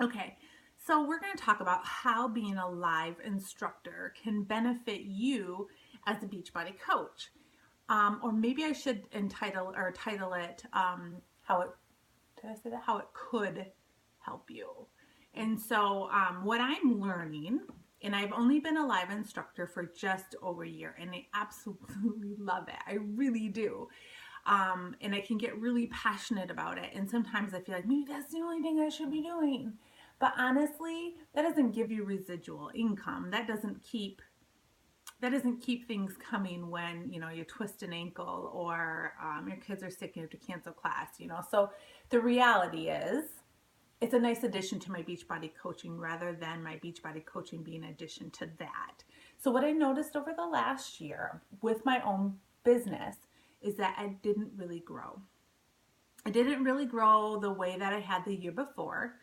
Okay, so we're going to talk about how being a live instructor can benefit you as a Beachbody coach. Or maybe I should title it how it did I say that? How it could help you. And so what I'm learning, and I've only been a live instructor for just over a year, and I absolutely love it. I really do. And I can get really passionate about it. And sometimes I feel like maybe that's the only thing I should be doing. But honestly, that doesn't give you residual income. That doesn't keep things coming when you twist an ankle or your kids are sick and you have to cancel class. So the reality is it's a nice addition to my Beachbody coaching rather than my Beachbody coaching being an addition to that. So what I noticed over the last year with my own business is that I didn't really grow. I didn't really grow the way that I had the year before.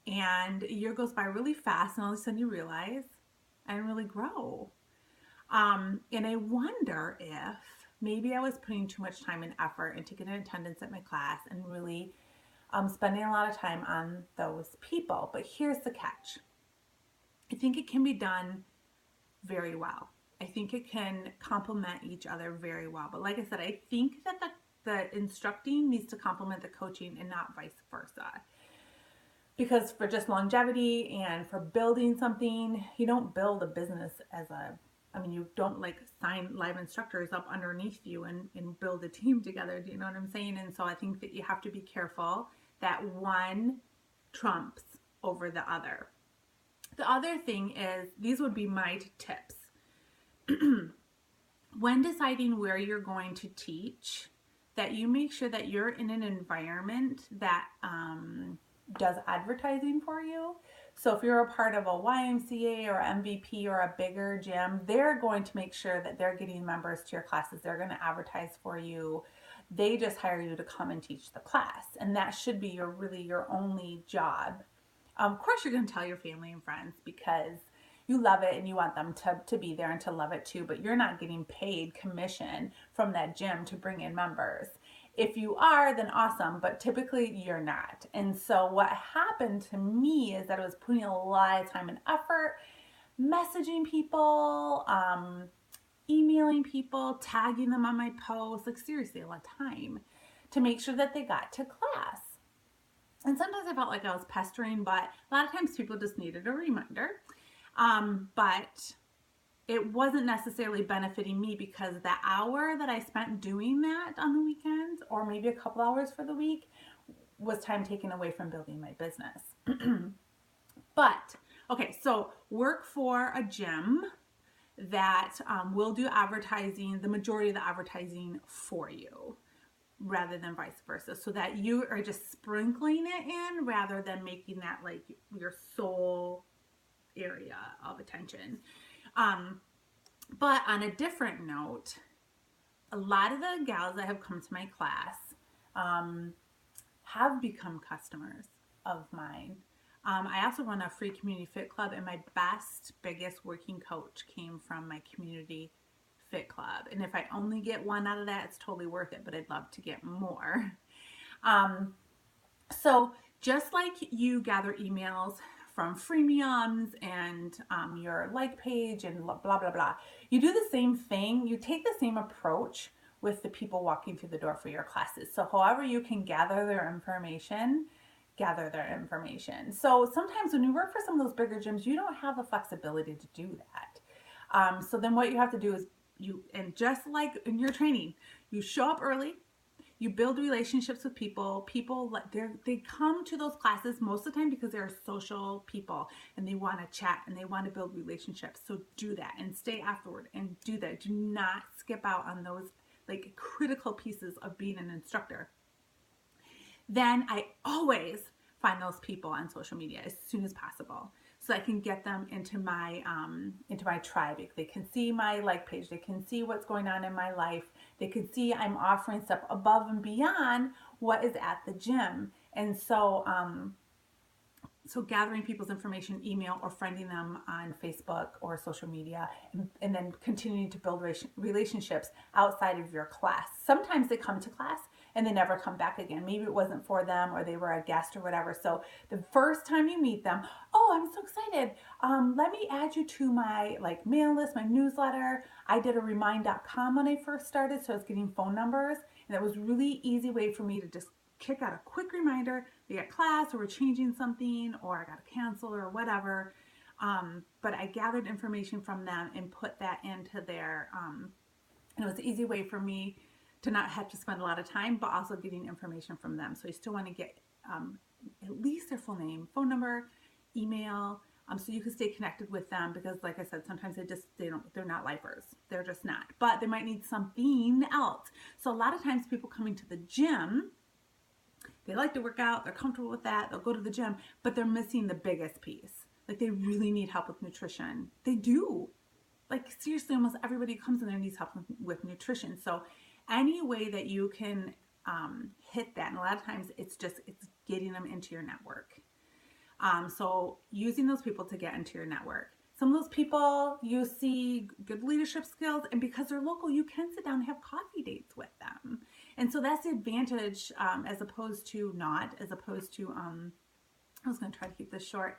And a year goes by really fast, and all of a sudden you realize I didn't really grow. And I wonder if maybe I was putting too much time and effort into getting attendance at my class and really spending a lot of time on those people. But here's the catch. I think it can be done very well. I think it can complement each other very well. But like I said, I think that the instructing needs to complement the coaching and not vice versa. Because for just longevity and for building something, you don't build a business you don't like sign live instructors up underneath you and build a team together. Do you know what I'm saying? And so I think that you have to be careful that one trumps over the other. The other thing is, these would be my tips. When deciding where you're going to teach, that you make sure that you're in an environment that does advertising for you. So if you're a part of a YMCA or MVP or a bigger gym, they're going to make sure that they're getting members to your classes. They're going to advertise for you. They just hire you to come and teach the class. And that should be your only job. Of course, you're going to tell your family and friends because you love it and you want them to be there and to love it too, but you're not getting paid commission from that gym to bring in members. If you are, then awesome, but typically you're not. And so what happened to me is that I was putting a lot of time and effort messaging people, emailing people, tagging them on my posts, like seriously, a lot of time to make sure that they got to class. And sometimes I felt like I was pestering, but a lot of times people just needed a reminder. But it wasn't necessarily benefiting me because the hour that I spent doing that on the weekends, or maybe a couple hours for the week, was time taken away from building my business. But, okay, so work for a gym that will do advertising, the majority of the advertising for you, rather than vice versa, so that you are just sprinkling it in rather than making that like your sole area of attention. But on a different note, a lot of the gals that have come to my class have become customers of mine. I also run a free community fit club, and my biggest working coach came from my community fit club. And if I only get one out of that, it's totally worth it, but I'd love to get more. So just like you gather emails from freemiums and your like page and blah, blah, blah, you do the same thing. You take the same approach with the people walking through the door for your classes. So however you can gather their information. So sometimes when you work for some of those bigger gyms, you don't have the flexibility to do that. So then what you have to do is and just like in your training, you show up early, you build relationships with people. People, they come to those classes most of the time because they're social people and they want to chat and they want to build relationships. So do that and stay afterward and do that. Do not skip out on those like critical pieces of being an instructor. Then I always find those people on social media as soon as possible, so I can get them into my tribe. They can see my like page. They can see what's going on in my life. They can see I'm offering stuff above and beyond what is at the gym. And so gathering people's information, email or friending them on Facebook or social media, and then continuing to build relationships outside of your class. Sometimes they come to class and they never come back again. Maybe it wasn't for them, or they were a guest or whatever. So the first time you meet them, oh, I'm so excited. Let me add you to my like mail list, my newsletter. I did a remind.com when I first started, so I was getting phone numbers, and it was really easy way for me to just kick out a quick reminder. We got class, or we're changing something, or I got to cancel or whatever. But I gathered information from them and put that into their, and it was an easy way for me to not have to spend a lot of time, but also getting information from them. So you still want to get at least their full name, phone number, email, so you can stay connected with them, because like I said, sometimes they're not lifers. They're just not, but they might need something else. So a lot of times people coming to the gym, they like to work out, they're comfortable with that, they'll go to the gym, but they're missing the biggest piece. Like they really need help with nutrition. They do. Like seriously, almost everybody who comes in there needs help with nutrition. So any way that you can hit that, and a lot of times it's getting them into your network. So using those people to get into your network. Some of those people, you see good leadership skills, and because they're local, you can sit down and have coffee dates with them. And so that's the advantage, as opposed to, I was going to try to keep this short.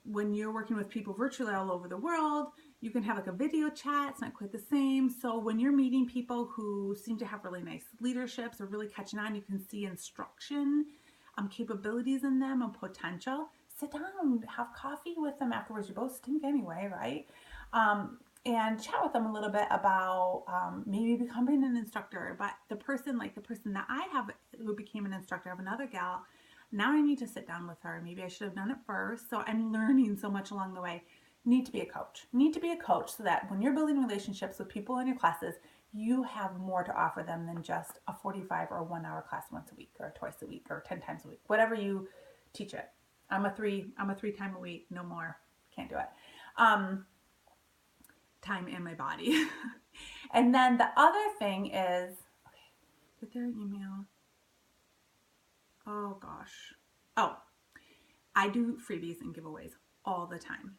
When you're working with people virtually all over the world, you can have like a video chat. It's not quite the same. So when you're meeting people who seem to have really nice leaderships or really catching on, you can see instruction, capabilities in them and potential. Sit down, have coffee with them afterwards. You both stink anyway, right? And chat with them a little bit about maybe becoming an instructor. But the person that I have who became an instructor, I have another gal. Now I need to sit down with her. Maybe I should have done it first. So I'm learning so much along the way. Need to be a coach. Need to be a coach so that when you're building relationships with people in your classes, you have more to offer them than just a 45 or 1 hour class once a week or twice a week or 10 times a week, whatever you teach it. I'm a 3 time a week, no more. Can't do it. Time in my body. And then the other thing is, okay, get their email. Oh gosh. Oh, I do freebies and giveaways all the time.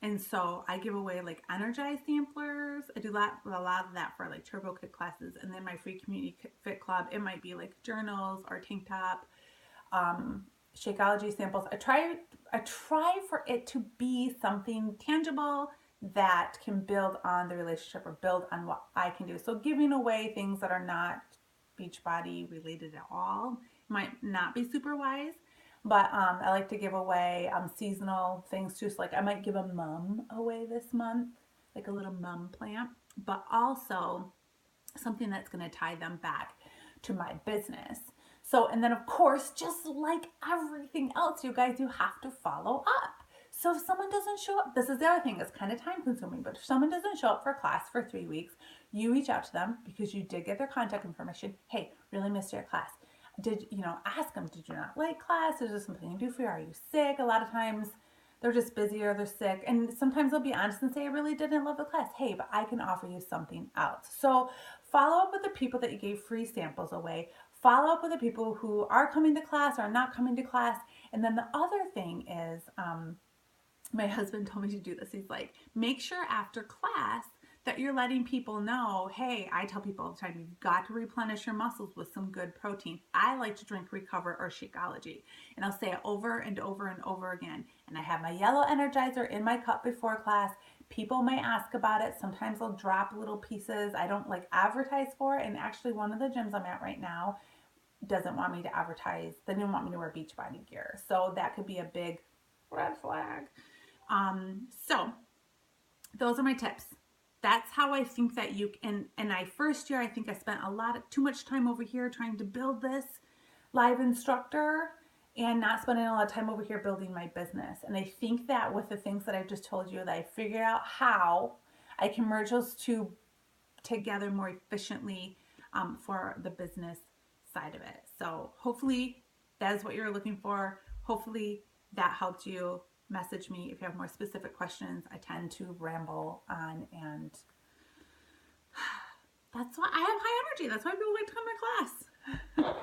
And so I give away like Energize samplers. I do a lot of that for like Turbo Kit classes. And then my free community fit club, it might be like journals or tank top, Shakeology samples. I try for it to be something tangible that can build on the relationship or build on what I can do. So giving away things that are not Beachbody related at all might not be super wise. But I like to give away seasonal things too. So like I might give a mum away this month, like a little mum plant, but also something that's going to tie them back to my business. So, and then of course, just like everything else, you guys, you have to follow up. So if someone doesn't show up, this is the other thing, it's kind of time consuming, but if someone doesn't show up for class for 3 weeks, you reach out to them because you did get their contact information. Hey, really missed your class. Ask them, did you not like class? Is there something you do for you? Are you sick? A lot of times they're just busy or they're sick. And sometimes they'll be honest and say, I really didn't love the class. Hey, but I can offer you something else. So follow up with the people that you gave free samples away. Follow up with the people who are coming to class or not coming to class. And then the other thing is, my husband told me to do this. He's like, make sure after class that you're letting people know, hey, I tell people all the time, you've got to replenish your muscles with some good protein. I like to drink Recover or Shakeology. And I'll say it over and over and over again. And I have my yellow Energizer in my cup before class. People may ask about it. Sometimes I'll drop little pieces. I don't like advertise for it. And actually one of the gyms I'm at right now doesn't want me to advertise. They didn't want me to wear Beachbody gear. So that could be a big red flag. So those are my tips. That's how I think that you can, and first year, I think I spent too much time over here trying to build this live instructor and not spending a lot of time over here building my business. And I think that with the things that I just told you, that I figured out how I can merge those two together more efficiently for the business side of it. So hopefully that is what you're looking for. Hopefully that helped you. Message me if you have more specific questions. I tend to ramble on, and that's why I have high energy. That's why people like to come to my class.